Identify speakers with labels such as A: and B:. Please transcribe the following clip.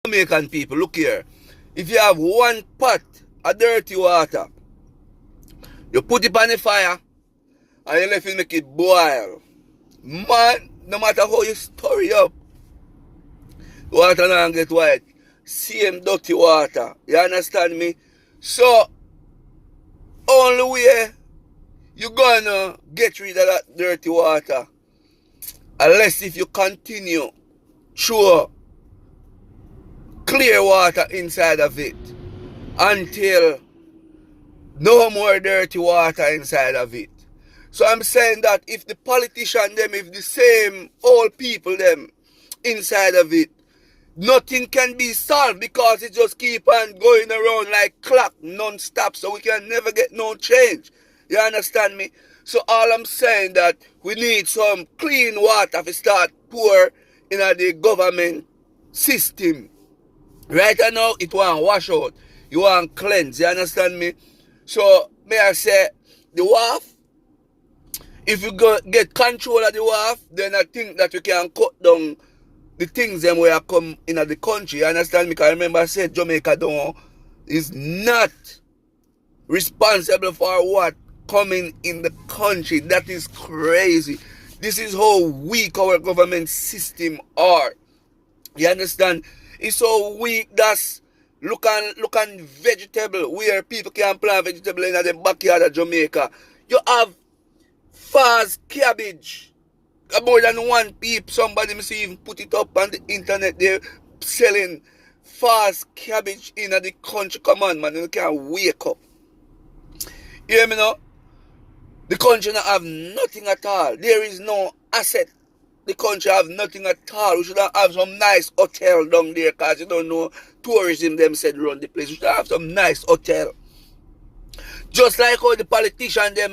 A: Jamaican people, look here. If you have one pot of dirty water, you put it on the fire and you let it make it boil. Man, no matter how you stir it up, the water not get white. Same dirty water. You understand me? So, only way you're gonna get rid of that dirty water, unless if you continue through clear water inside of it until no more dirty water inside of it. So I'm saying that if the politician them, if the same old people them inside of it, nothing can be solved because it just keep on going around like clock non-stop, so we can never get no change. You understand me? So all I'm saying that we need some clean water to start pour in the government system. Right now, it want wash out. You want cleanse. You understand me? So, may I say, the wharf, if you get control of the wharf, then I think that we can cut down the things them where come in the country. You understand me? Because I remember I said Jamaica is not responsible for what coming in the country. That is crazy. This is how weak our government system are. You understand? It's so weak that's look on vegetable where people can plant vegetable in the backyard of Jamaica. You have fast cabbage. More than one peep, somebody must even put it up on the internet. They're selling fast cabbage in the country. Come on, man, you can't wake up. You hear me now? The country not have nothing at all. There is no asset. The country have nothing at all. We should have some nice hotel down there because you don't know tourism them said run the place. We should have some nice hotel. Just like how the politicians them